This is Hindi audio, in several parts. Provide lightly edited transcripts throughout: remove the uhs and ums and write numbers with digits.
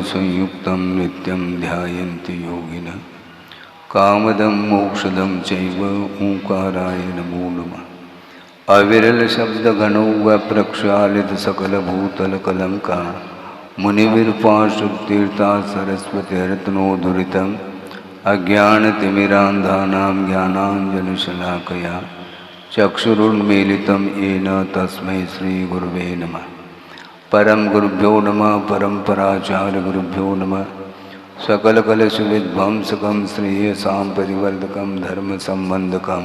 संयुक्तं नित्यं ध्यायन्ति योगिनः कामदं मोक्षदं चैव ओंकाराय नमो नमः। अविरल शब्द घनो व प्रक्षालित सकल भूतल कलंका मुनिविरूपाशुतीर्था सरस्वती रत्नोद्धुरितम् अज्ञानतिमिरान्धानां ज्ञानाञ्जनशलाकया चक्षुरुन्मीलितं येन तस्मै श्रीगुरुवे नमः। परम गुरुभ्यो नमः। परम्पराचार्य गुरुभ्यो नमः। सकलकलशविध्वंसकं श्रेयसां परिवर्धकं धर्मसम्बन्धकं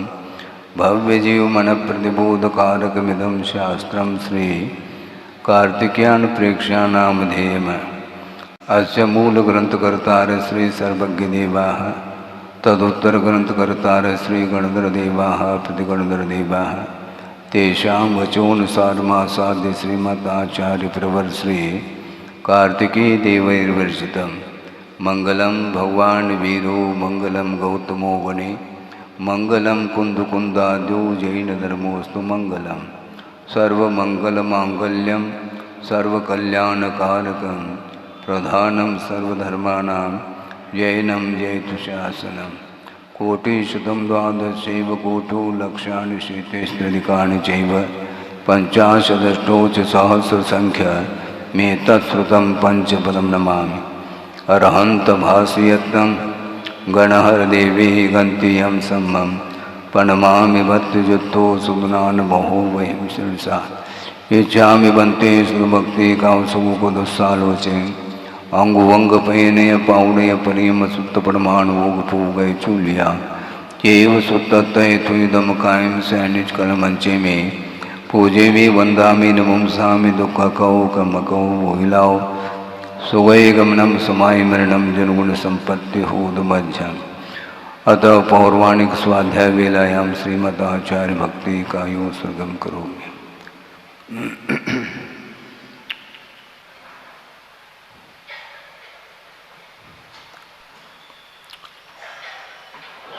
भव्यजीवमनप्रतिबोधकारकमिदं शास्त्रं श्री कार्तिकेयान् प्रेक्ष्यानामधेयम्। अस्य मूलग्रन्थकर्तार श्री सर्वज्ञदेवाः तदुत्तरग्रन्थकर्तार श्री गणधरदेवाः प्रतिगणधरदेवाः तेषां वचोनुसारमासाद्य श्रीमदाचार्य प्रवर श्री कार्तिकेय देवैर्वर्षितं मंगलम भगवान वीरो मंगलम गौतमो वने मंगलम कुंदकुंदाद्यो जैन धर्मोस्तु मंगलम सर्वमंगलमांगल्यम सर्वकल्याणकारकं प्रधानं सर्वधर्माणां जैनं जयतुशासनं कोटिशतं द्वादशैव कोटो लक्षाणि शेतेष्टधिकानि चैव पञ्चाशदष्टोच सहस्रसङ्ख्या तत्श्रुतं पंचपदं नमामि। अरहंत भासयत्नं गणहरदेवी गन्तियं सम्मं प्रणमामि भक्तियुक्तो सुगुणान् बहो वयं शिरसा इच्छामि बन्ते सुभक्ति कांसुमुकुदुस्सालोचे अंगुवंगपयनय पावनय परिम सुत्त परमाणुग पूगय चूलिया केव सुत्तय तुदम कायम सैनिज कलमंचे में पूजे में वंदामि नमुंसामि दुख कौ कम कौ वोहिलाओ सुवै गमनम समाय मरणम जनगुण संपत्ति होदमध्यम। अतः पौर्वाणिक स्वाध्याय वेलायाम श्रीमदाचार्य भक्ति का यो सर्गम करोमि।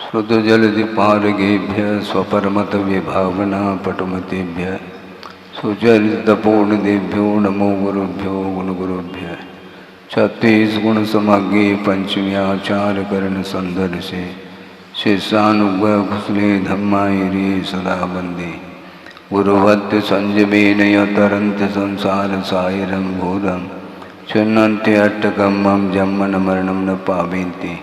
श्रुतजलधिपारगेभ्य स्वपरमत विभावना पटुमतेभ्य सुचरितपूर्णदेभ्यो नमो गुरुभ्यो गुणगुरुभ्य। छत्तीस गुण समग्रे पंचम्याचार करण संदर्शे शिष्यानुग्रह घुसले धम्मायिरे सदा बंदे गुरुवत्य संजमेन तरंत संसार सायरं घोरं चिन्नन्ते अट्टकं मम जन्मन मरणं न पावेन्ति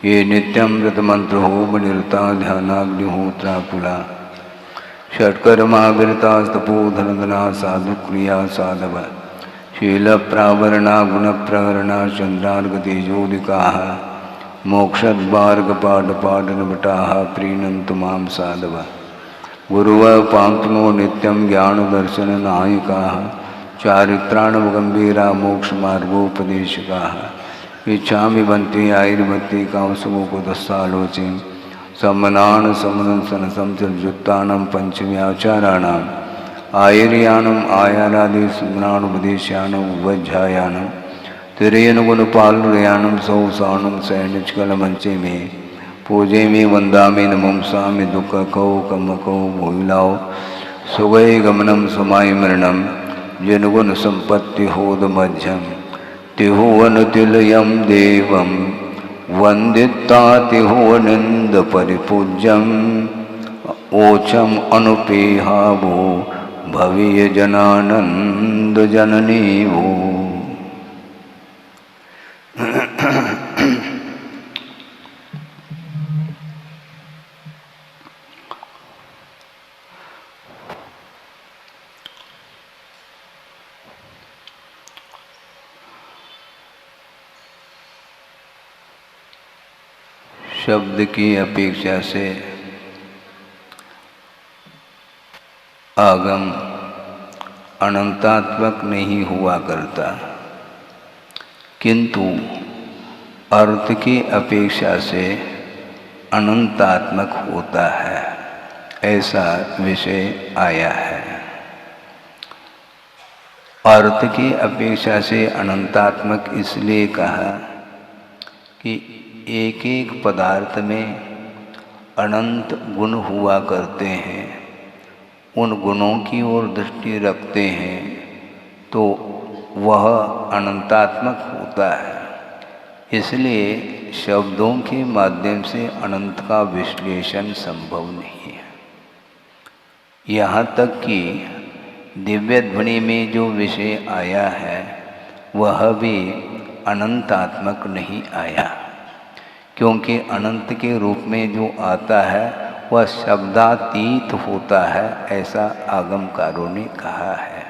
ये नित्यं व्रतमन्त्रहोम निरता ध्यानाग्निहोत्राकुला षट्कर्माविरतास्तपोधनगना साधुक्रिया साधव शीलप्रावरणा गुणप्रहरणा चन्द्रार्गतेजोदिकाः मोक्षद्मार्गपाठपाठनभटाः प्रीणन्तु मां साधव गुरुवः पान्तुनो नित्यं ज्ञानदर्शननायकाः चारित्राणवगम्भीरा मोक्षमार्गोपदेशकाः इच्छामि बन्ति आयुर्मति कांसुमुकुदस्सालोचे सम्मनान समनसन समचलजुत्तानं पंचम्याचाराणाम् आयर्यानम् आयारादि स्मरणानुपदेशानम् उपध्यायानं तिरयनुगुणपालुरयानं सौसानं सैनिचकलमंचे में पूजे में वंदामि नमुंसामि दुख कौ कम कौ भोइलाओ सुगय गमनम समाय मरणम जनगुण संपत्ति होद मध्यम तिहुवन तिलयम देवं वंदिता तिहुवनिंद परिपूज्यम ओचम अनुपेहावो भवीय जनानंद जननी वो। शब्द की अपेक्षा से आगम अनंतात्मक नहीं हुआ करता, किंतु अर्थ की अपेक्षा से अनंतात्मक होता है, ऐसा विषय आया है। अर्थ की अपेक्षा से अनंतात्मक इसलिए कहा कि एक एक पदार्थ में अनंत गुण हुआ करते हैं। उन गुणों की ओर दृष्टि रखते हैं तो वह अनंतात्मक होता है। इसलिए शब्दों के माध्यम से अनंत का विश्लेषण संभव नहीं है। यहाँ तक कि दिव्य ध्वनि में जो विषय आया है वह भी अनंतात्मक नहीं आया, क्योंकि अनंत के रूप में जो आता है वह शब्दातीत होता है, ऐसा आगमकारों ने कहा है।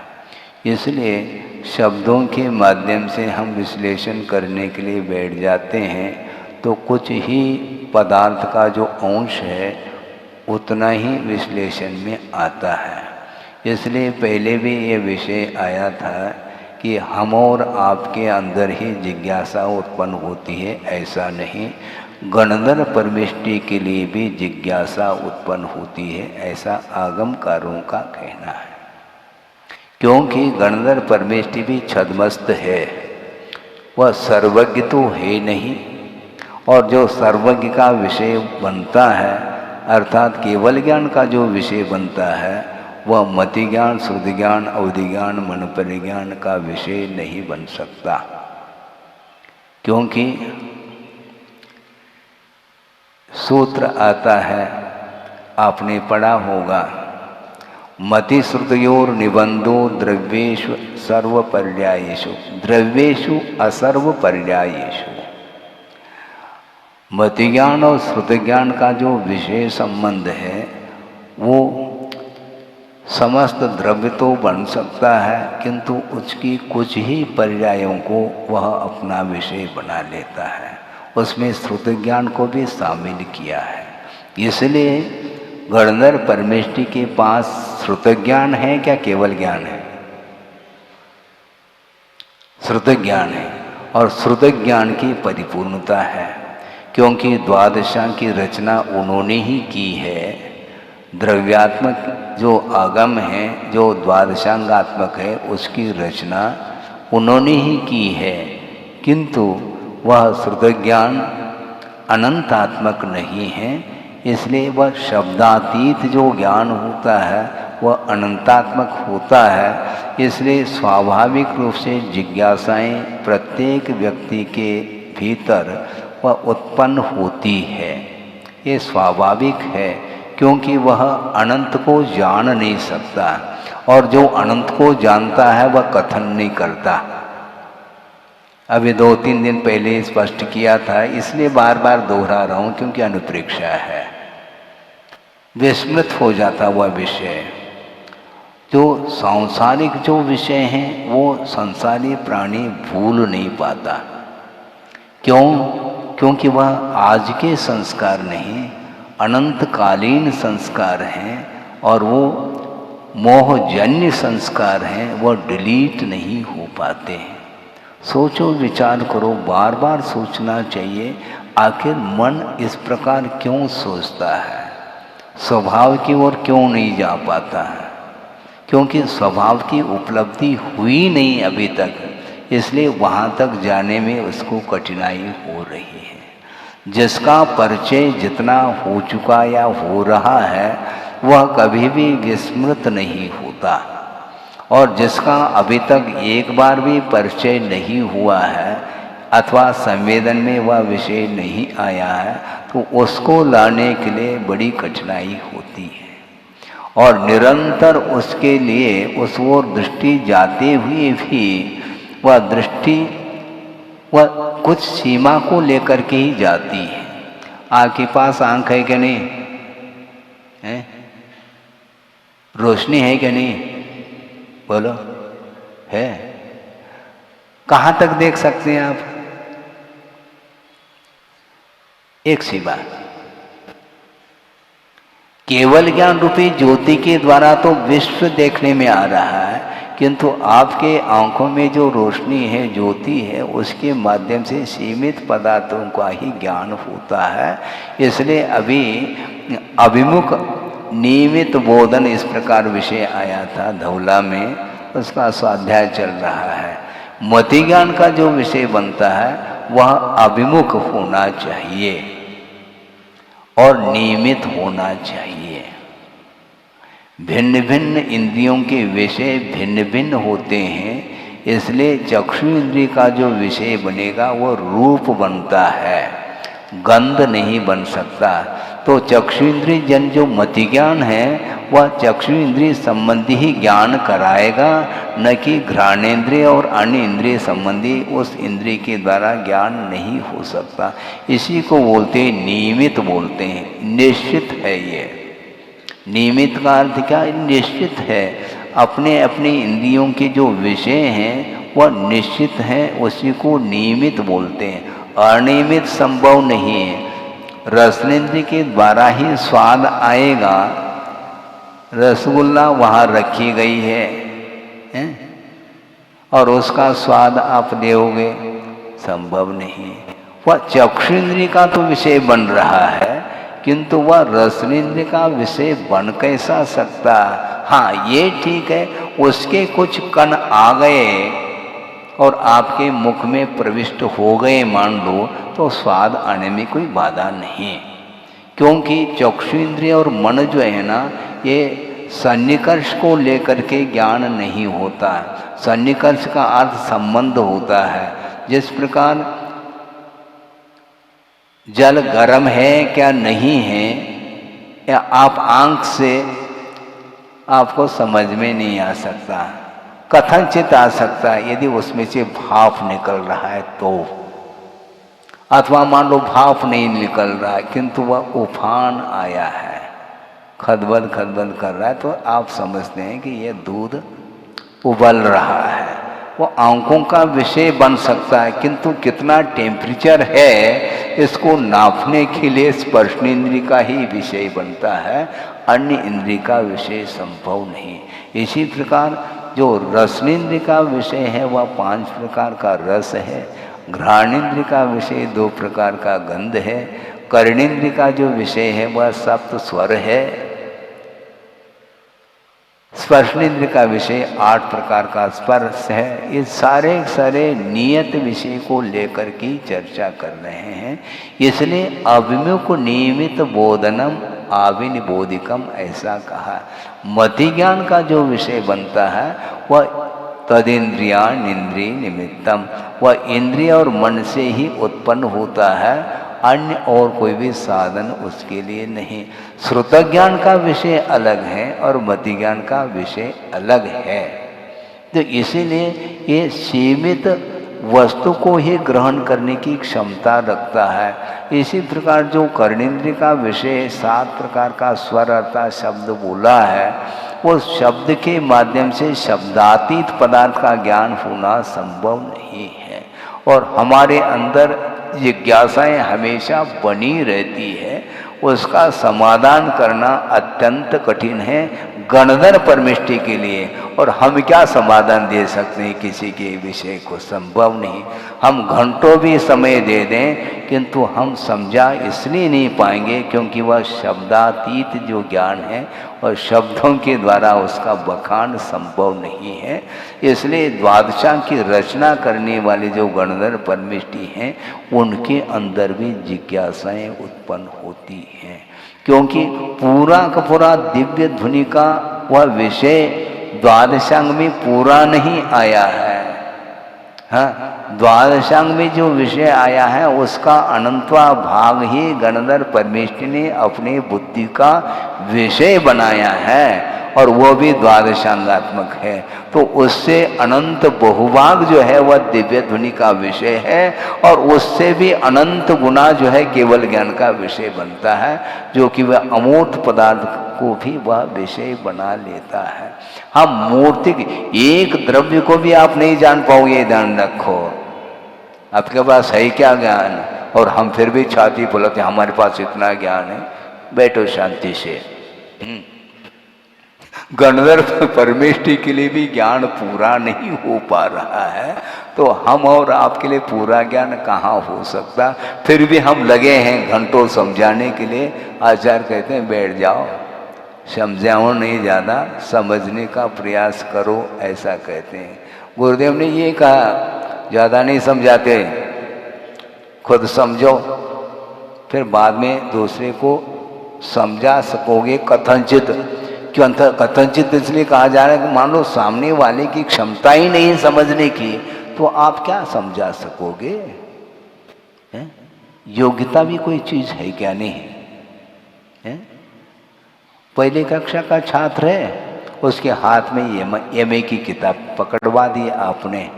इसलिए शब्दों के माध्यम से हम विश्लेषण करने के लिए बैठ जाते हैं तो कुछ ही पदार्थ का जो अंश है उतना ही विश्लेषण में आता है। इसलिए पहले भी ये विषय आया था कि हम और आपके अंदर ही जिज्ञासा उत्पन्न होती है, ऐसा नहीं, गणधर परमेष्टि के लिए भी जिज्ञासा उत्पन्न होती है, ऐसा आगमकारों का कहना है। क्योंकि गणधर परमेष्टि भी छद्मस्त है, वह सर्वज्ञ तो है नहीं, और जो सर्वज्ञ का विषय बनता है अर्थात केवल ज्ञान का जो विषय बनता है वह मति ज्ञान, श्रुति ज्ञान, अवधि ज्ञान, मन परिज्ञान का विषय नहीं बन सकता। क्योंकि सूत्र आता है, आपने पढ़ा होगा, मति श्रुतयोर निबंधो द्रव्येषु सर्वपर्यायेषु, द्रव्येषु असर्वपर्यायेषु। मति ज्ञान और श्रुति ज्ञान का जो विषय संबंध है वो समस्त द्रव्य तो बन सकता है, किंतु उसकी कुछ ही पर्यायों को वह अपना विषय बना लेता है। उसमें श्रुति ज्ञान को भी शामिल किया है। इसलिए गणधर परमेष्टि के पास श्रुत ज्ञान है क्या केवल ज्ञान है? श्रुत ज्ञान है, और श्रुत ज्ञान की परिपूर्णता है, क्योंकि द्वादशा की रचना उन्होंने ही की है। द्रव्यात्मक जो आगम है, जो द्वादशांगात्मक है, उसकी रचना उन्होंने ही की है, किंतु वह श्रुत ज्ञान अनंतात्मक नहीं है। इसलिए वह शब्दातीत जो ज्ञान होता है वह अनंतात्मक होता है। इसलिए स्वाभाविक रूप से जिज्ञासाएं प्रत्येक व्यक्ति के भीतर वह उत्पन्न होती है। ये स्वाभाविक है, क्योंकि वह अनंत को जान नहीं सकता, और जो अनंत को जानता है वह कथन नहीं करता। अभी 2-3 दिन पहले स्पष्ट किया था, इसलिए बार बार दोहरा रहा हूँ, क्योंकि अनुप्रेक्षा है। विस्मृत हो जाता वह विषय। जो सांसारिक जो विषय हैं वो संसारी प्राणी भूल नहीं पाता। क्यों? क्योंकि वह आज के संस्कार नहीं, अनंतकालीन संस्कार हैं, और वो मोहजन्य संस्कार हैं, वह डिलीट नहीं हो पाते हैं। सोचो, विचार करो, बार बार सोचना चाहिए, आखिर मन इस प्रकार क्यों सोचता है, स्वभाव की ओर क्यों नहीं जा पाता है? क्योंकि स्वभाव की उपलब्धि हुई नहीं अभी तक, इसलिए वहाँ तक जाने में उसको कठिनाई हो रही है। जिसका परिचय जितना हो चुका या हो रहा है वह कभी भी विस्मृत नहीं होता, और जिसका अभी तक एक बार भी परिचय नहीं हुआ है अथवा संवेदन में वह विषय नहीं आया है, तो उसको लाने के लिए बड़ी कठिनाई होती है। और निरंतर उसके लिए उस ओर दृष्टि जाते हुए भी वह दृष्टि वह कुछ सीमा को लेकर के ही जाती है। आपके पास आंख है कि नहीं है? रोशनी है कि नहीं? बोलो, है? कहाँ तक देख सकते हैं आप? एक सी बात, केवल ज्ञान रूपी ज्योति के द्वारा तो विश्व देखने में आ रहा है, किंतु आपके आंखों में जो रोशनी है, ज्योति है, उसके माध्यम से सीमित पदार्थों का ही ज्ञान होता है। इसलिए अभी अभिमुख नियमित बोधन इस प्रकार विषय आया था धौला में, उसका स्वाध्याय चल रहा है। मति ज्ञान का जो विषय बनता है वह अभिमुख होना चाहिए और नियमित होना चाहिए। भिन्न भिन्न इंद्रियों के विषय भिन्न भिन्न होते हैं, इसलिए चक्षु इंद्रिय का जो विषय बनेगा वो रूप बनता है, गंध नहीं बन सकता। तो चक्षु इंद्रिय जन जो मति ज्ञान है वह चक्षु इंद्रिय संबंधी ही ज्ञान कराएगा, न कि घ्राणेन्द्रिय और अन्य इंद्रिय संबंधी उस इंद्रिय के द्वारा ज्ञान नहीं हो सकता। इसी को बोलते हैं नियमित, बोलते हैं निश्चित है। ये नियमित का अर्थ क्या? निश्चित है। अपने अपने इंद्रियों के जो विषय हैं वह निश्चित हैं, उसी को नियमित बोलते हैं। अनियमित संभव नहीं है। रसनेन्द्रिय के द्वारा ही स्वाद आएगा। रसगुल्ला वहाँ रखी गई है और उसका स्वाद आप लेओगे, संभव नहीं। वह चक्षुन्द्रिय का तो विषय बन रहा है, किंतु वह रसनेन्द्रिय का विषय बन कैसा सकता? हाँ, ये ठीक है, उसके कुछ कण आ गए और आपके मुख में प्रविष्ट हो गए मान लो, तो स्वाद आने में कोई बाधा नहीं है। क्योंकि चक्षु इंद्रिय और मन जो है ना, ये सन्निकर्ष को लेकर के ज्ञान नहीं होता है। सन्निकर्ष का अर्थ संबंध होता है। जिस प्रकार जल गर्म है क्या नहीं है, या आप आंख से आपको समझ में नहीं आ सकता, कथनचित आ सकता है यदि उसमें से भाप निकल रहा है तो, अथवा मान लो भाप नहीं निकल रहा है किंतु वह उफान आया है, खदबद खदबद कर रहा है, तो आप समझते हैं कि यह दूध उबल रहा है। वो आंखों का विषय बन सकता है, किंतु कितना टेम्परेचर है इसको नापने के लिए स्पर्शनेन्द्रिय का ही विषय बनता है, अन्य इंद्रिय का विषय संभव नहीं। इसी प्रकार जो रसनेन्द्रिय का विषय है वह 5 प्रकार का रस है, घ्राणेन्द्रिय का विषय 2 प्रकार का गंध है, कर्णेन्द्रिय का जो विषय है वह 7 स्वर है, स्पर्शनेन्द्रिय का विषय 8 प्रकार का स्पर्श है। ये सारे नियत विषय को लेकर की चर्चा कर रहे हैं। इसलिए अभिमुख नियमित बोधनम आविनिबोधिकम ऐसा कहा। मति ज्ञान का जो विषय बनता है वह तदिंद्रियान इंद्रिय निमित्तम, वह इंद्रिय और मन से ही उत्पन्न होता है, अन्य और कोई भी साधन उसके लिए नहीं। श्रुत ज्ञान का विषय अलग है और मति ज्ञान का विषय अलग है। तो इसीलिए ये सीमित वस्तु को ही ग्रहण करने की क्षमता रखता है। इसी प्रकार जो कर्णेन्द्रिय का विषय 7 प्रकार का स्वर अर्थात शब्द बोला है, वो शब्द के माध्यम से शब्दातीत पदार्थ का ज्ञान होना संभव नहीं है। और हमारे अंदर जिज्ञासाएं हमेशा बनी रहती है, उसका समाधान करना अत्यंत कठिन है गणधर परमिष्टि के लिए। और हम क्या समाधान दे सकते हैं किसी के विषय को? संभव नहीं। हम घंटों भी समय दे दें किंतु हम समझा इसलिए नहीं पाएंगे क्योंकि वह शब्दातीत जो ज्ञान है और शब्दों के द्वारा उसका बखान संभव नहीं है। इसलिए द्वादशा की रचना करने वाले जो गणधर परमिष्टि हैं उनके अंदर भी जिज्ञासाएं उत्पन्न होती हैं, क्योंकि पूरा का पूरा दिव्य ध्वनि का वह विषय द्वादशांग में पूरा नहीं आया है। हाँ, द्वादशांग में जो विषय आया है उसका अनंतवा भाग ही गणधर परमेष्टि ने अपने बुद्धि का विषय बनाया है और वो भी द्वादशांगात्मक है। तो उससे अनंत बहुभाग जो है वह दिव्य ध्वनि का विषय है और उससे भी अनंत गुना जो है केवल ज्ञान का विषय बनता है, जो कि वह अमूर्त पदार्थ को भी वह विषय बना लेता है। हम मूर्तिक एक द्रव्य को भी आप नहीं जान पाओगे, ध्यान रखो। आपके पास है क्या ज्ञान? और हम फिर भी छाती फुलाते हमारे पास इतना ज्ञान है। बैठो शांति से। गणधर परमेष्टि के लिए भी ज्ञान पूरा नहीं हो पा रहा है, तो हम और आपके लिए पूरा ज्ञान कहाँ हो सकता? फिर भी हम लगे हैं घंटों समझाने के लिए। आचार्य कहते हैं बैठ जाओ, समझाओ नहीं, ज़्यादा समझने का प्रयास करो, ऐसा कहते हैं। गुरुदेव ने ये कहा ज़्यादा नहीं समझाते, खुद समझो, फिर बाद में दूसरे को समझा सकोगे कथनचित। क्यों कथनचित इसलिए कहा जा रहा है कि मान लो सामने वाले की क्षमता ही नहीं समझने की, तो आप क्या समझा सकोगे? है? योग्यता भी कोई चीज है क्या? नहीं है? पहली कक्षा का छात्र है, उसके हाथ में एमए की किताब पकड़वा दी आपने,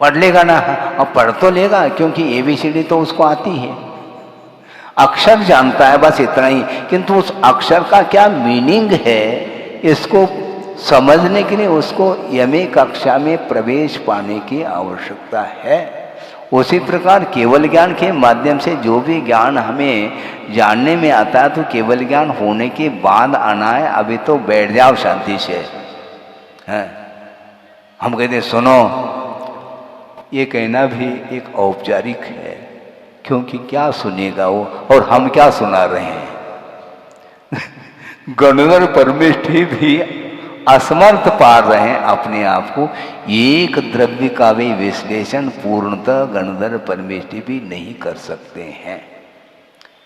पढ़ लेगा ना? अब पढ़ तो लेगा, क्योंकि एबीसीडी तो उसको आती है, अक्षर जानता है, बस इतना ही। किंतु उस अक्षर का क्या मीनिंग है, इसको समझने के लिए उसको एमए कक्षा में प्रवेश पाने की आवश्यकता है। उसी प्रकार केवल ज्ञान के माध्यम से जो भी ज्ञान हमें जानने में आता है, तो केवल ज्ञान होने के बाद आना है। अभी तो बैठ जाओ शांति से, है? हम कहते सुनो, ये कहना भी एक औपचारिक है, क्योंकि क्या सुनेगा वो, और हम क्या सुना रहे हैं? गणधर परमेष्ठी भी असमर्थ पा रहे हैं अपने आप को। एक द्रव्य का भी विश्लेषण पूर्णतः गणधर परमेष्ठी भी नहीं कर सकते हैं।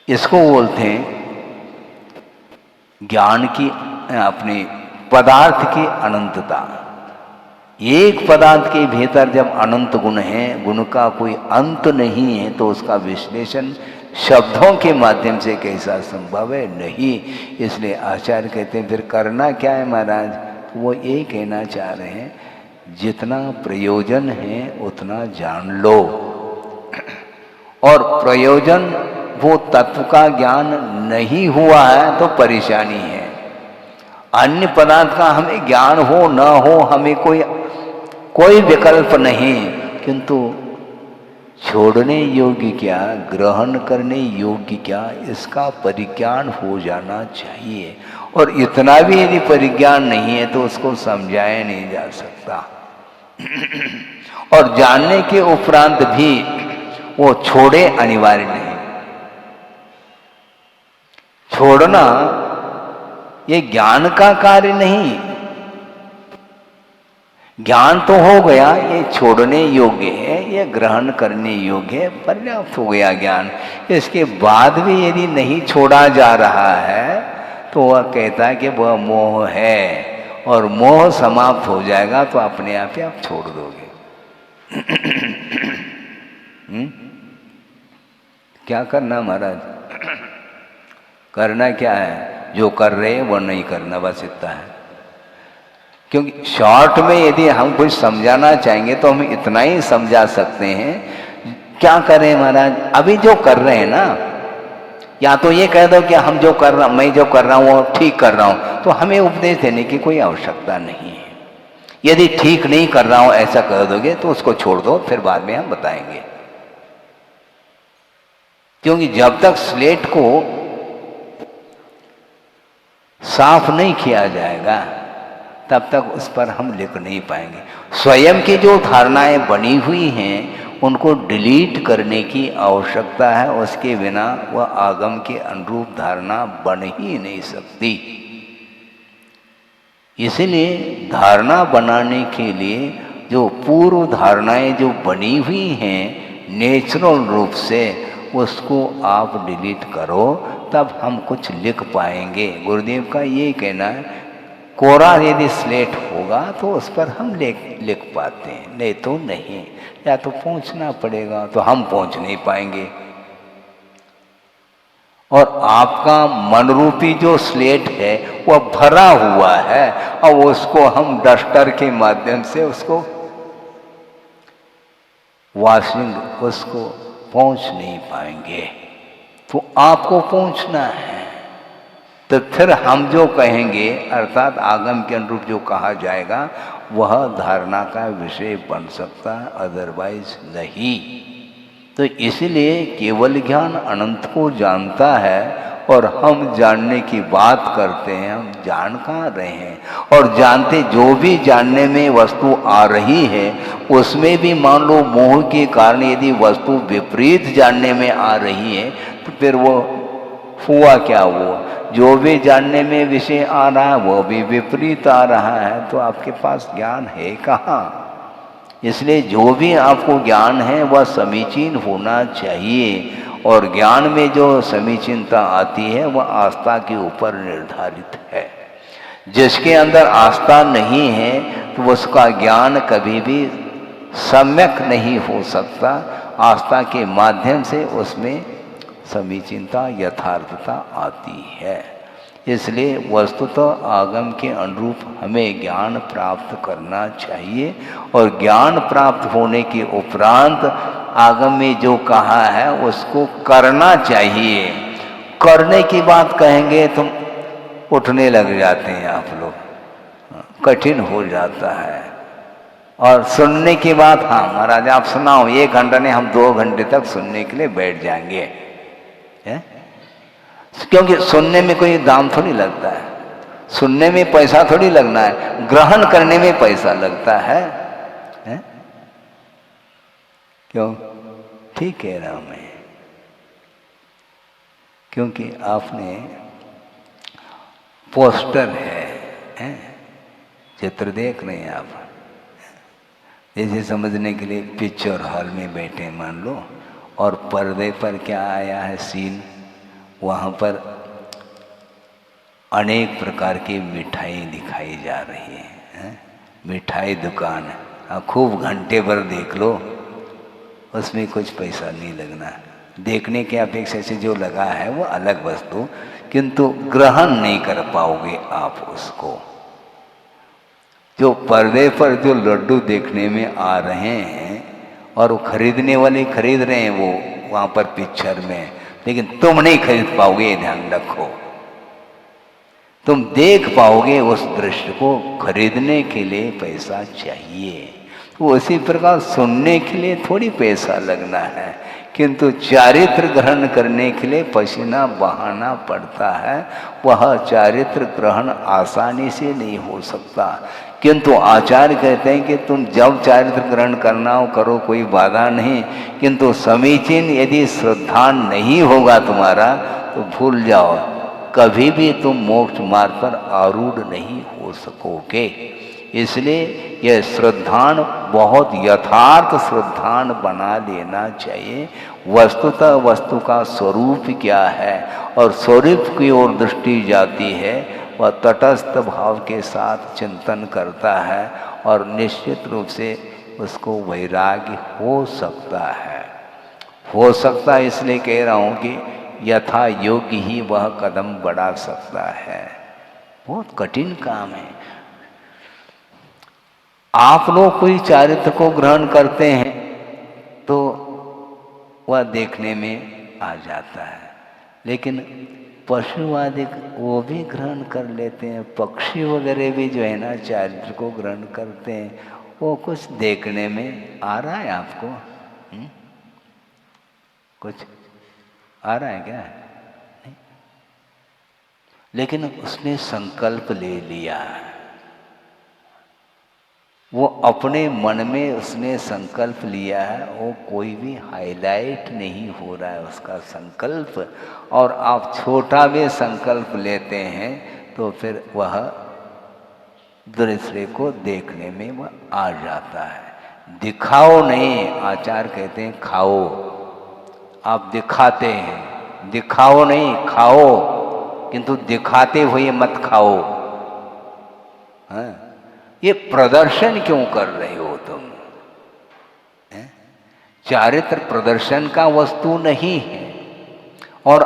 इसको बोलते हैं ज्ञान की, अपने पदार्थ की अनंतता। एक पदार्थ के भीतर जब अनंत गुण है, गुण का कोई अंत नहीं है, तो उसका विश्लेषण शब्दों के माध्यम से कैसा संभव है? नहीं। इसलिए आचार्य कहते हैं फिर करना क्या है महाराज? वो ये कहना चाह रहे हैं, जितना प्रयोजन है उतना जान लो, और प्रयोजन वो तत्व का ज्ञान नहीं हुआ है तो परेशानी है। अन्य पदार्थ का हमें ज्ञान हो न हो, हमें कोई विकल्प नहीं, किंतु छोड़ने योग्य क्या, ग्रहण करने योग्य क्या, इसका परिज्ञान हो जाना चाहिए। और इतना भी यदि परिज्ञान नहीं है तो उसको समझाया नहीं जा सकता। और जानने के उपरांत भी वो छोड़े अनिवार्य नहीं। छोड़ना ये ज्ञान का कार्य नहीं। ज्ञान तो हो गया, ये छोड़ने योग्य है, ये ग्रहण करने योग्य है, पर्याप्त हो गया ज्ञान। इसके बाद भी यदि नहीं छोड़ा जा रहा है तो वह कहता है कि वह मोह है, और मोह समाप्त हो जाएगा तो अपने आप ही आप छोड़ दोगे। क्या करना महाराज? करना क्या है? जो कर रहे हैं वो नहीं करना, बस इतना है। क्योंकि शॉर्ट में यदि हम कुछ समझाना चाहेंगे तो हम इतना ही समझा सकते हैं। क्या करें महाराज? अभी जो कर रहे हैं ना, या तो ये कह दो कि हम जो कर रहा, मैं जो कर रहा हूँ वो ठीक कर रहा हूँ, तो हमें उपदेश देने की कोई आवश्यकता नहीं है। यदि ठीक नहीं कर रहा हूँ ऐसा कह दोगे तो उसको छोड़ दो, फिर बाद में हम बताएंगे। क्योंकि जब तक स्लेट को साफ नहीं किया जाएगा तब तक उस पर हम लिख नहीं पाएंगे। स्वयं की जो धारणाएं बनी हुई हैं उनको डिलीट करने की आवश्यकता है, उसके बिना वह आगम के अनुरूप धारणा बन ही नहीं सकती। इसलिए धारणा बनाने के लिए जो पूर्व धारणाएं जो बनी हुई हैं नेचुरल रूप से, उसको आप डिलीट करो, तब हम कुछ लिख पाएंगे। गुरुदेव का ये कहना है, कोरा यदि स्लेट होगा तो उस पर हम लिख पाते हैं, नहीं तो नहीं। या तो पहुंचना पड़ेगा, तो हम पहुंच नहीं पाएंगे। और आपका मनरूपी जो स्लेट है वह भरा हुआ है, और उसको हम डस्टर के माध्यम से उसको वॉशिंग, उसको पहुंच नहीं पाएंगे। तो आपको पहुंचना है, तो फिर हम जो कहेंगे अर्थात आगम के अनुरूप जो कहा जाएगा वह धारणा का विषय बन सकता है, अदरवाइज नहीं। तो इसलिए केवल ज्ञान अनंत को जानता है, और हम जानने की बात करते हैं, हम जान कहाँ रहे हैं? और जानते जो भी जानने में वस्तु आ रही है उसमें भी मान लो मोह के कारण यदि वस्तु विपरीत जानने में आ रही है तो फिर वो हुआ क्या? वो जो भी जानने में विषय आ रहा है वो भी विपरीत आ रहा है, तो आपके पास ज्ञान है कहाँ? इसलिए जो भी आपको ज्ञान है वह समीचीन होना चाहिए, और ज्ञान में जो समीचीनता आती है वह आस्था के ऊपर निर्धारित है। जिसके अंदर आस्था नहीं है तो उसका ज्ञान कभी भी सम्यक नहीं हो सकता। आस्था के माध्यम से उसमें समीचीनता यथार्थता आती है। इसलिए वस्तुतः आगम के अनुरूप हमें ज्ञान प्राप्त करना चाहिए और ज्ञान प्राप्त होने के उपरांत आगम में जो कहा है उसको करना चाहिए। करने की बात कहेंगे तो उठने लग जाते हैं आप लोग, कठिन हो जाता है। और सुनने की बात, हाँ महाराज आप सुनाओ, 1 घंटा नहीं हम 2 घंटे तक सुनने के लिए बैठ जाएंगे है? क्योंकि सुनने में कोई दाम थोड़ी लगता है, सुनने में पैसा थोड़ी लगना है, ग्रहण करने में पैसा लगता है? क्यों? ठीक कह रहा हूं मैं, क्योंकि आपने पोस्टर है? चित्र देख रहे हैं आप, जैसे समझने के लिए पिक्चर हॉल में बैठे मान लो, और पर्दे पर क्या आया है सीन, वहाँ पर अनेक प्रकार की मिठाई दिखाई जा रही है? मिठाई दुकान खूब घंटे भर देख लो, उसमें कुछ पैसा नहीं लगना। देखने के अपेक्षा से जो लगा है वो अलग वस्तु, किंतु ग्रहण नहीं कर पाओगे आप उसको। जो पर्दे पर जो लड्डू देखने में आ रहे हैं और वो खरीदने वाले खरीद रहे हैं वो वहाँ पर पिक्चर में, लेकिन तुम नहीं खरीद पाओगे, ये ध्यान रखो। तुम देख पाओगे उस दृश्य को, खरीदने के लिए पैसा चाहिए। तो उसी प्रकार सुनने के लिए थोड़ी पैसा लगना है, किंतु चारित्र ग्रहण करने के लिए पसीना बहाना पड़ता है। वह चारित्र ग्रहण आसानी से नहीं हो सकता, किंतु आचार्य कहते हैं कि तुम जब चारित्र ग्रहण करना हो करो, कोई बाधा नहीं, किंतु समीचीन यदि श्रद्धा नहीं होगा तुम्हारा तो भूल जाओ, कभी भी तुम मोक्ष मार्ग पर आरूढ़ नहीं हो सकोगे। इसलिए यह श्रद्धान बहुत यथार्थ श्रद्धान बना लेना चाहिए। वस्तुतः वस्तु का स्वरूप क्या है और स्वरूप की ओर दृष्टि जाती है, वह तटस्थ भाव के साथ चिंतन करता है और निश्चित रूप से उसको वैराग्य हो सकता है। हो सकता है इसलिए कह रहा हूँ कि यथा योग्य ही वह कदम बढ़ा सकता है। बहुत कठिन काम है। आप लोग कोई चारित्र को ग्रहण करते हैं तो वह देखने में आ जाता है, लेकिन पशुवादी वो भी ग्रहण कर लेते हैं, पक्षी वगैरह भी जो है ना चारित्र को ग्रहण करते हैं। वो कुछ देखने में आ रहा है आपको? कुछ आ रहा है क्या? नहीं। लेकिन उसने संकल्प ले लिया, वो अपने मन में उसने संकल्प लिया है, वो कोई भी हाईलाइट नहीं हो रहा है उसका संकल्प। और आप छोटा भी संकल्प लेते हैं तो फिर वह दूसरे को देखने में वह आ जाता है। दिखाओ नहीं, आचार्य कहते हैं खाओ। आप दिखाते हैं, दिखाओ नहीं खाओ, किंतु दिखाते हुए मत खाओ। हाँ? ये प्रदर्शन क्यों कर रहे हो तुम? चारित्र प्रदर्शन का वस्तु नहीं है और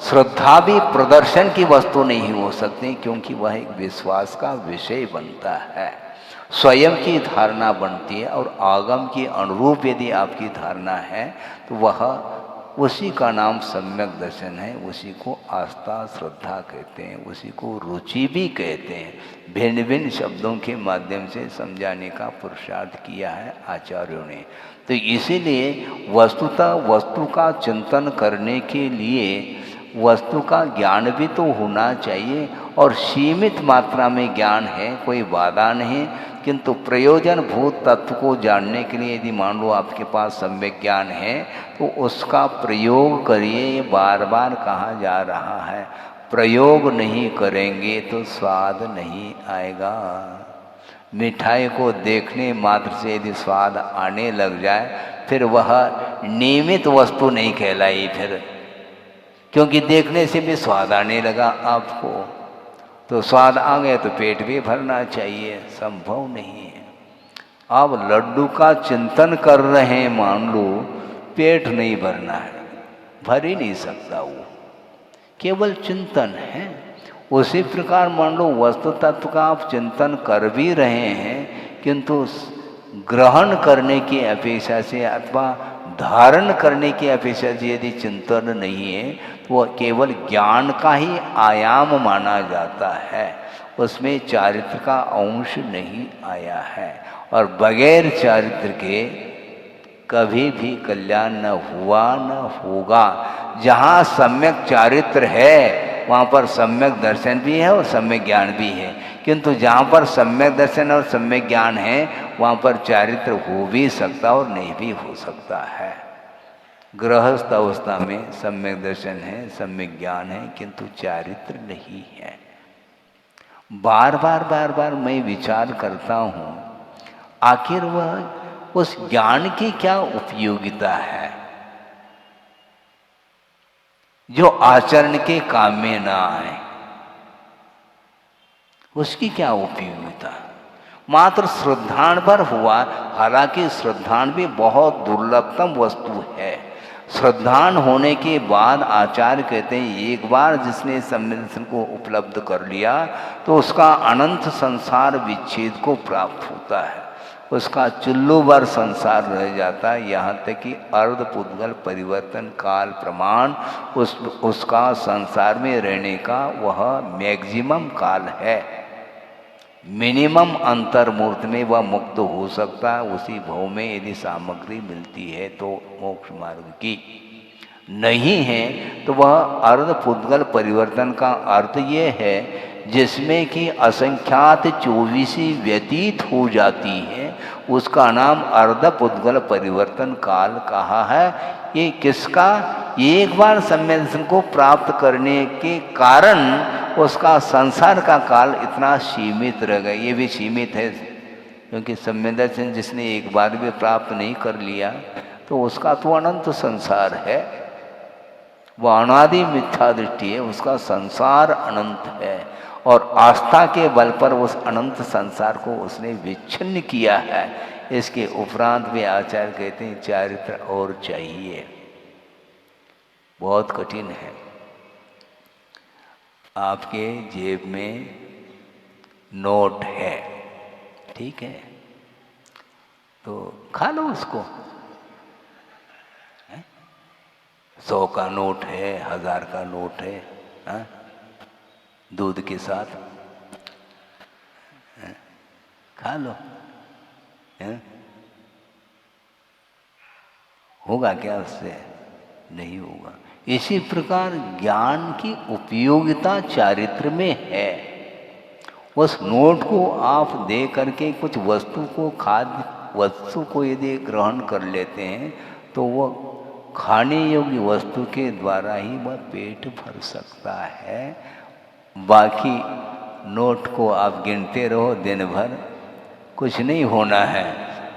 श्रद्धा भी प्रदर्शन की वस्तु नहीं हो सकती, क्योंकि वह एक विश्वास का विषय बनता है, स्वयं की धारणा बनती है। और आगम के अनुरूप यदि आपकी धारणा है तो वह उसी का नाम सम्यक दर्शन है, उसी को आस्था श्रद्धा कहते हैं, उसी को रुचि भी कहते हैं। भिन्न भिन्न शब्दों के माध्यम से समझाने का पुरुषार्थ किया है आचार्यों ने। तो इसीलिए वस्तुतः वस्तु का चिंतन करने के लिए वस्तु का ज्ञान भी तो होना चाहिए, और सीमित मात्रा में ज्ञान है, कोई बाधा नहीं। किंतु प्रयोजन भूत तत्व को जानने के लिए यदि मान लो आपके पास सम्यक ज्ञान है तो उसका प्रयोग करिए। ये बार बार कहा जा रहा है, प्रयोग नहीं करेंगे तो स्वाद नहीं आएगा। मिठाई को देखने मात्र से यदि स्वाद आने लग जाए फिर वह नियमित वस्तु नहीं कहलाई फिर, क्योंकि देखने से भी स्वाद आने लगा आपको। तो स्वाद आ गया तो पेट भी भरना चाहिए, संभव नहीं है। आप लड्डू का चिंतन कर रहे हैं, मान लो पेट नहीं भरना है, भर ही नहीं सकता, वो केवल चिंतन है। उसी प्रकार मान लो वस्तु तत्व का आप चिंतन कर भी रहे हैं, किंतु ग्रहण करने की अपेक्षा से अथवा धारण करने की अपेक्षा से यदि चिंतन नहीं है तो वह केवल ज्ञान का ही आयाम माना जाता है, उसमें चारित्र का अंश नहीं आया है। और बगैर चारित्र के कभी भी कल्याण न हुआ न होगा। जहाँ सम्यक चारित्र है वहाँ पर सम्यक दर्शन भी है और सम्यक ज्ञान भी है, किंतु जहाँ पर सम्यक दर्शन और सम्यक ज्ञान है वहाँ पर चारित्र हो भी सकता और नहीं भी हो सकता है। गृहस्थ अवस्था में सम्यक दर्शन है, सम्यक ज्ञान है, किंतु चारित्र नहीं है। बार बार मैं विचार करता हूँ, आखिर वह उस ज्ञान की क्या उपयोगिता है जो आचरण के काम में ना आए? उसकी क्या उपयोगिता? मात्र श्रद्धान पर हुआ, हालांकि श्रद्धान भी बहुत दुर्लभतम वस्तु है। श्रद्धान होने के बाद आचार्य कहते हैं एक बार जिसने सम्मिलन को उपलब्ध कर लिया तो उसका अनंत संसार विच्छेद को प्राप्त होता है, उसका चुल्लू भर संसार रह जाता है। यहाँ तक कि अर्ध पुद्गल परिवर्तन काल प्रमाण उसका संसार में रहने का वह मैक्सिमम काल है। मिनिमम अंतर्मूर्त में वह मुक्त हो सकता है उसी भव में, यदि सामग्री मिलती है तो मोक्ष मार्ग की, नहीं है तो वह अर्ध पुद्गल परिवर्तन का अर्थ ये है जिसमें कि असंख्यात 24 व्यतीत हो जाती है, उसका नाम अर्ध पुद्गल परिवर्तन काल कहा है। ये किसका? एक बार सम्मेलन को प्राप्त करने के कारण उसका संसार का काल इतना सीमित रह गया। ये भी सीमित है क्योंकि सम्मेलन जिसने एक बार भी प्राप्त नहीं कर लिया तो उसका तो अनंत संसार है, वह अनादि मिथ्या दृष्टि है, उसका संसार अनंत है और आस्था के बल पर उस अनंत संसार को उसने विच्छिन्न किया है। इसके उपरांत भी आचार्य कहते हैं चारित्र और चाहिए, बहुत कठिन है। आपके जेब में नोट है, ठीक है, तो खा लो उसको। 100 का नोट है, 1000 का नोट है, हा? दूध के साथ खा लो, होगा क्या उससे? नहीं होगा। इसी प्रकार ज्ञान की उपयोगिता चारित्र में है। उस नोट को आप दे करके कुछ वस्तु को, खाद्य वस्तु को यदि ग्रहण कर लेते हैं तो वह खाने योग्य वस्तु के द्वारा ही वह पेट भर सकता है। बाकी नोट को आप गिनते रहो दिन भर, कुछ नहीं होना है।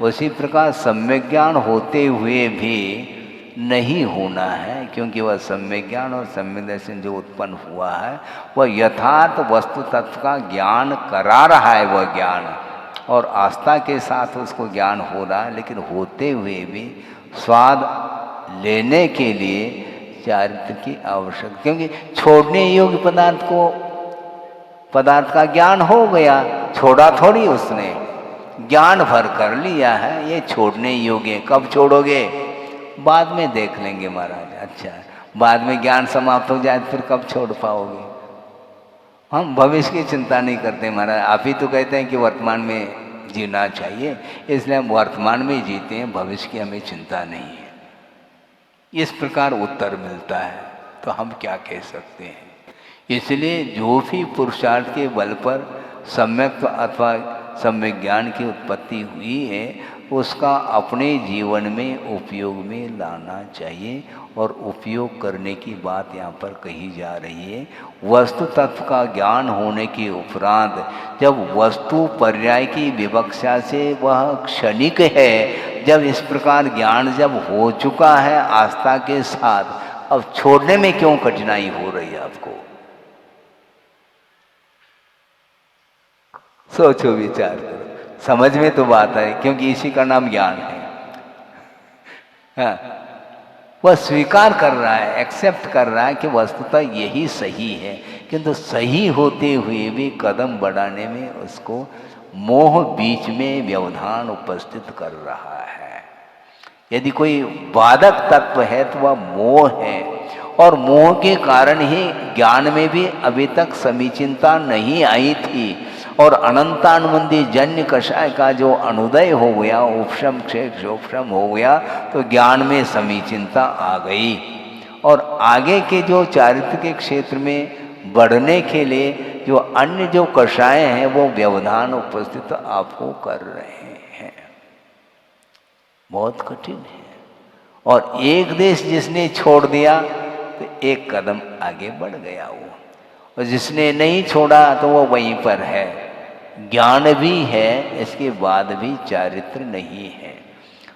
उसी प्रकार सम्यक ज्ञान होते हुए भी नहीं होना है, क्योंकि वह सम्यक ज्ञान और सम्यक दर्शन जो उत्पन्न हुआ है वह यथार्थ वस्तु तत्व का ज्ञान करा रहा है, वह ज्ञान और आस्था के साथ उसको ज्ञान हो रहा है, लेकिन होते हुए भी स्वाद लेने के लिए चारित्र की आवश्यकता, क्योंकि छोड़ने योग्य पदार्थ का ज्ञान हो गया, छोड़ा थोड़ी उसने, ज्ञान भर कर लिया है, ये छोड़ने योग्य। कब छोड़ोगे? बाद में देख लेंगे महाराज। अच्छा, बाद में ज्ञान समाप्त हो जाए फिर कब छोड़ पाओगे? हम भविष्य की चिंता नहीं करते महाराज, आप ही तो कहते हैं कि वर्तमान में जीना चाहिए, इसलिए हम वर्तमान में जीते हैं, भविष्य की हमें चिंता नहीं है। इस प्रकार उत्तर मिलता है तो हम क्या कह सकते हैं। इसलिए जो भी पुरुषार्थ के बल पर सम्यक अथवा सम्यक ज्ञान की उत्पत्ति हुई है उसका अपने जीवन में उपयोग में लाना चाहिए। और उपयोग करने की बात यहाँ पर कही जा रही है। वस्तु तत्व का ज्ञान होने के उपरांत जब वस्तु पर्याय की विवक्षा से वह क्षणिक है, जब इस प्रकार ज्ञान जब हो चुका है आस्था के साथ, अब छोड़ने में क्यों कठिनाई हो रही है आपको? सोचो विचार करो, समझ में तो बात है, क्योंकि इसी का नाम ज्ञान है। हाँ, वह स्वीकार कर रहा है, एक्सेप्ट कर रहा है कि वस्तुतः यही सही है, किंतु सही होते हुए भी कदम बढ़ाने में उसको मोह बीच में व्यवधान उपस्थित कर रहा है। यदि कोई बाधक तत्व है तो वह मोह है, और मोह के कारण ही ज्ञान में भी अभी तक समीचीनता नहीं आई थी, और अनंतानुबंधी जन्य कषाय का जो अनुदय हो गया, उपशम क्षेक्षोपशम हो गया, तो ज्ञान में समीचीनता आ गई। और आगे के जो चारित्र के क्षेत्र में बढ़ने के लिए जो अन्य जो कषाय हैं वो व्यवधान उपस्थित आपको कर रहे हैं। बहुत कठिन है। और एक देश जिसने छोड़ दिया तो एक कदम आगे बढ़ गया वो, और जिसने नहीं छोड़ा तो वो वहीं पर है। ज्ञान भी है, इसके बाद भी चारित्र नहीं है।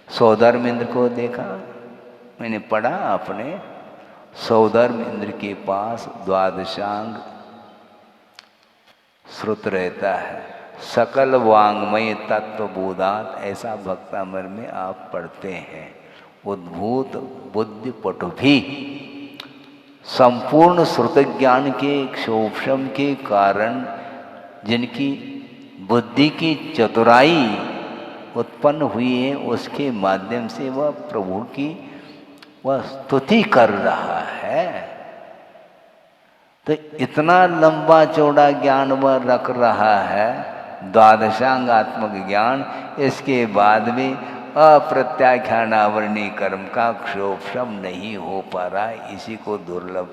सौधर्म इंद्र को देखा, मैंने पढ़ा आपने, सौधर्म इंद्र के पास द्वादशांग श्रुत रहता है, सकल वांग्मय तत्वबोधात, ऐसा भक्तामर में आप पढ़ते हैं। उद्भूत बुद्धि पटु भी संपूर्ण श्रुत ज्ञान के क्षोभम के कारण जिनकी बुद्धि की चतुराई उत्पन्न हुई है, उसके माध्यम से वह प्रभु की वह स्तुति कर रहा है। तो इतना लंबा चौड़ा ज्ञान वह रख रहा है, द्वादशांगात्मक ज्ञान, इसके बाद भी अप्रत्याख्यानावरणी कर्म का क्षोभम नहीं हो पा रहा। इसी को दुर्लभ,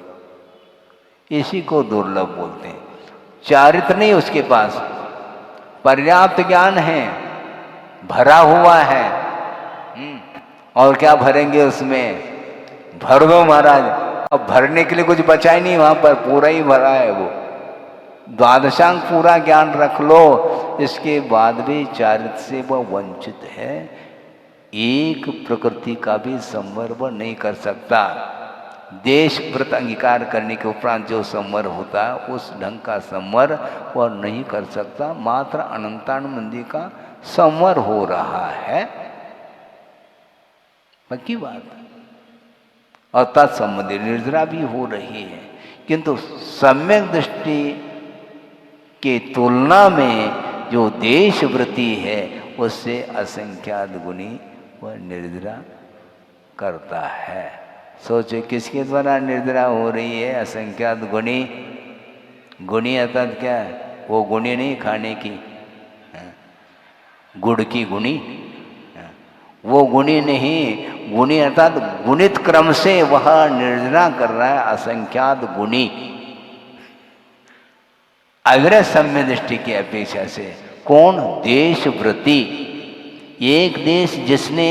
इसी को दुर्लभ बोलते हैं। चारित्र नहीं उसके पास, पर्याप्त ज्ञान है, भरा हुआ है। और क्या भरेंगे उसमें, भर दो महाराज। अब भरने के लिए कुछ बचा ही नहीं, वहां पर पूरा ही भरा है वो। द्वादशांग पूरा ज्ञान रख लो, इसके बाद भी चारित्र से वह वंचित है। एक प्रकृति का भी संवर वह नहीं कर सकता। देश व्रत अंगीकार करने के उपरांत जो संवर होता है, उस ढंग का संवर वह नहीं कर सकता। मात्र अनंतानुबंधी का संवर हो रहा है, पक्की बात। और तत्संबंधी निर्जरा भी हो रही है, किंतु सम्यक दृष्टि के तुलना में जो देश वृत्ति है, उससे असंख्यात गुणी वह निर्जरा करता है। सोचे किसके द्वारा निर्जरा हो रही है, असंख्यात गुणी। गुणी अर्थात क्या है, वो गुणी नहीं खाने की, गुड़ की गुणी, वो गुणी नहीं, गुणी अर्थात गुणित क्रम से वह निर्जरा कर रहा है, असंख्यात गुणी। अग्र सम्य दृष्टि की अपेक्षा से कौन, देश वृत्ति। एक देश जिसने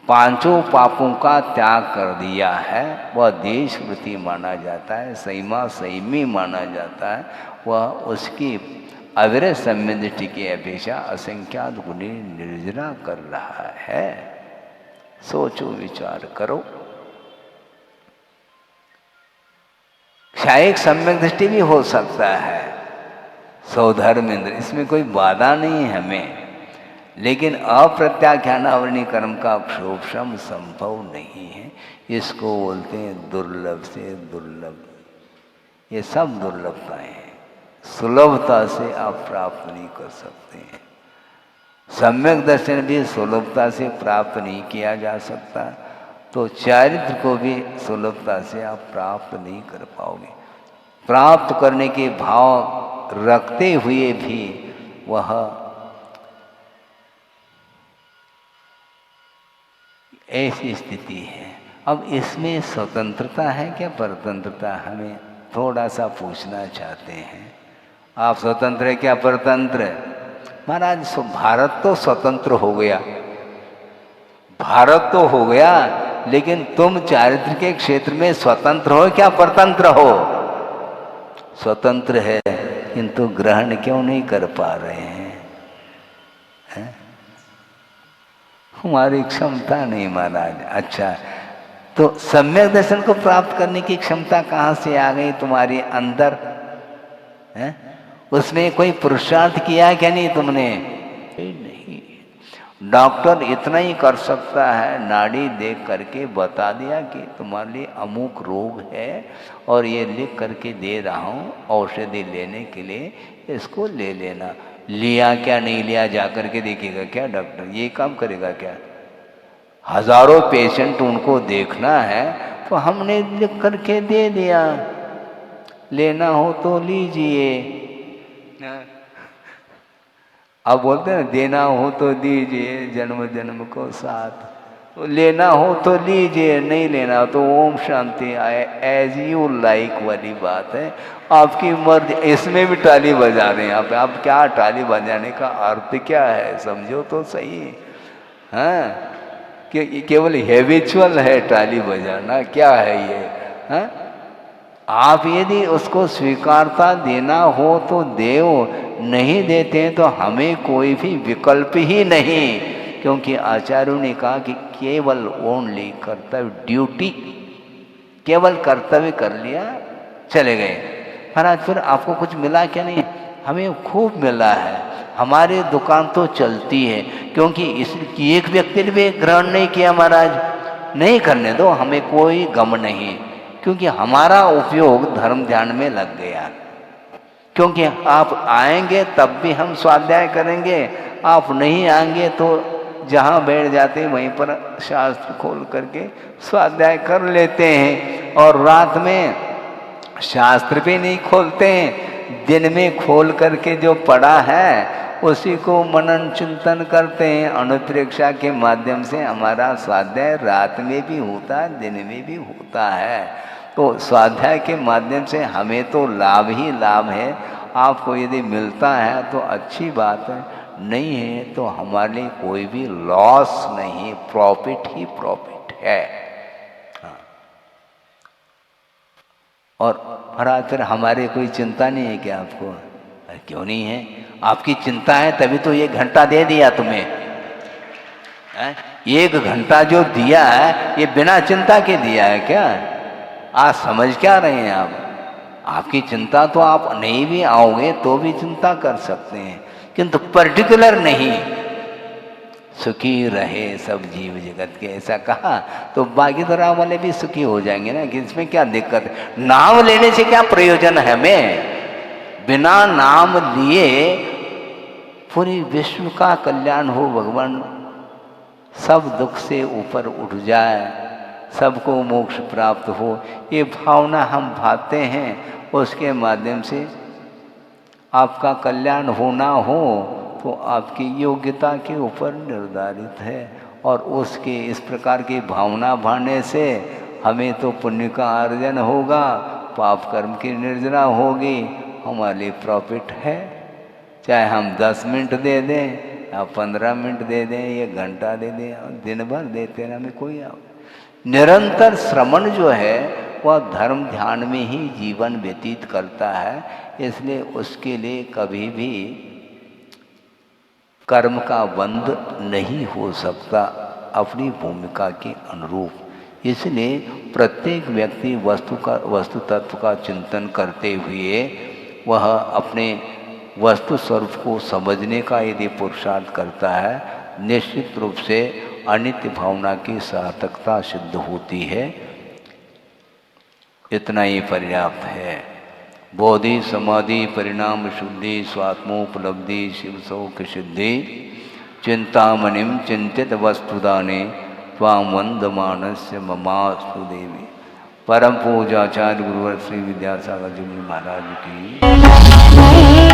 पांचों पापों का त्याग कर दिया है, वह देश वृत्ति माना जाता है, संयमा संयमी माना जाता है। वह उसकी अविरत सम्य दृष्टि की अपेक्षा असंख्यात गुणी निर्जरा कर रहा है। सोचो विचार करो। क्षायिक सम्यक दृष्टि भी हो सकता है, सौधर्म इंद्र, इसमें कोई बाधा नहीं है हमें, लेकिन अप्रत्याख्यानावरणी कर्म का क्षोभम संभव नहीं है। इसको बोलते हैं दुर्लभ से दुर्लभ। ये सब दुर्लभताएं हैं, सुलभता से आप प्राप्त नहीं कर सकते हैं। सम्यक दर्शन भी सुलभता से प्राप्त नहीं किया जा सकता, तो चारित्र को भी सुलभता से आप प्राप्त नहीं कर पाओगे। प्राप्त करने के भाव रखते हुए भी वह ऐसी स्थिति है। अब इसमें स्वतंत्रता है क्या परतंत्रता, हमें थोड़ा सा पूछना चाहते हैं। आप स्वतंत्र है क्या परतंत्र? महाराज भारत तो स्वतंत्र हो गया, भारत तो हो गया, लेकिन तुम चारित्र के क्षेत्र में स्वतंत्र हो क्या परतंत्र हो? स्वतंत्र है, किंतु ग्रहण क्यों नहीं कर पा रहे हैं? हमारी क्षमता नहीं महाराज। अच्छा, तो सम्यक दर्शन को प्राप्त करने की क्षमता कहाँ से आ गई तुम्हारे अंदर है? उसमें कोई पुरुषार्थ किया क्या नहीं तुमने? नहीं। डॉक्टर इतना ही कर सकता है, नाड़ी देख करके बता दिया कि तुम्हारे लिए अमुक रोग है और ये लिख करके दे रहा हूँ औषधि लेने के लिए, इसको ले लेना। लिया क्या नहीं लिया जा करके देखेगा क्या डॉक्टर? ये काम करेगा क्या? हजारों पेशेंट उनको देखना है, तो हमने लिख करके दे दिया, लेना हो तो लीजिए। अब बोलते हैं देना हो तो दीजिए जन्म जन्म को साथ, तो लेना हो तो लीजिए, नहीं लेना तो ओम शांति आए, एज यू लाइक वाली बात है। आपकी मर्जी। इसमें भी ताली बजा रहे हैं आप। आप क्या ताली बजाने का अर्थ क्या है, समझो तो सही। हाँ, कि केवल हैबिचुअल है ताली बजाना, क्या है ये? हाँ, आप यदि उसको स्वीकारता देना हो तो देओ, नहीं देते हैं तो हमें कोई भी विकल्प ही नहीं। क्योंकि आचार्यों ने कहा कि केवल ओनली कर्तव्य, ड्यूटी, केवल कर्तव्य कर लिया, चले गए। महाराज फिर आपको कुछ मिला क्या? नहीं, हमें खूब मिला है। हमारी दुकान तो चलती है, क्योंकि इस एक व्यक्ति ने भी ग्रहण नहीं किया। महाराज नहीं करने दो, हमें कोई गम नहीं, क्योंकि हमारा उपयोग धर्म ध्यान में लग गया। क्योंकि आप आएंगे तब भी हम स्वाध्याय करेंगे, आप नहीं आएंगे तो जहाँ बैठ जाते वहीं पर शास्त्र खोल करके स्वाध्याय कर लेते हैं। और रात में शास्त्र भी नहीं खोलते हैं, दिन में खोल करके जो पढ़ा है उसी को मनन चिंतन करते हैं। अनुप्रेक्षा के माध्यम से हमारा स्वाध्याय रात में भी होता है, दिन में भी होता है। तो स्वाध्याय के माध्यम से हमें तो लाभ ही लाभ है। आपको यदि मिलता है तो अच्छी बात है, नहीं है तो हमारे लिए कोई भी लॉस नहीं, प्रॉफिट ही प्रॉफिट है। हाँ। और महाराज फिर हमारे कोई चिंता नहीं है क्या आपको? क्यों नहीं है? आपकी चिंता है तभी तो 1 घंटा दे दिया तुम्हें। 1 घंटा जो दिया है ये बिना चिंता के दिया है क्या? आज समझ क्या रहे हैं आप? आपकी चिंता तो आप नहीं भी आओगे तो भी चिंता कर सकते हैं, किंतु पर्टिकुलर नहीं। सुखी रहे सब जीव जगत के, ऐसा कहा तो बाकी तो राम वाले भी सुखी हो जाएंगे ना, कि इसमें क्या दिक्कत है? नाम लेने से क्या प्रयोजन है हमें? बिना नाम लिए पूरी विश्व का कल्याण हो, भगवान सब दुख से ऊपर उठ जाए, सबको मोक्ष प्राप्त हो, ये भावना हम भाते हैं। उसके माध्यम से आपका कल्याण होना हो तो आपकी योग्यता के ऊपर निर्धारित है। और उसके इस प्रकार की भावना भाने से हमें तो पुण्य का अर्जन होगा, पाप कर्म की निर्जना होगी, हमारे लिए प्रॉफिट है। चाहे हम 10 मिनट दे दें या 15 मिनट दे दें या घंटा दे दें, दिन भर देते हैं, हमें कोई निरंतर श्रवण जो है वह धर्म ध्यान में ही जीवन व्यतीत करता है। इसलिए उसके लिए कभी भी कर्म का बंध नहीं हो सकता अपनी भूमिका के अनुरूप। इसलिए प्रत्येक व्यक्ति वस्तु तत्व का चिंतन करते हुए वह अपने वस्तु स्वरूप को समझने का यदि पुरुषार्थ करता है, निश्चित रूप से अनित्य भावना की सार्थकता सिद्ध होती है। इतना ही पर्याप्त है। बोधि समाधि परिणाम शुद्धि स्वात्मोपलब्धि शिव सौख सिद्धि चिंतामणिम चिंतित वस्तुदाने त्वां वंदमानस्य ममास्तु देवी। परम पूज्याचार्य गुरुवर श्री विद्यासागर जी महाराज की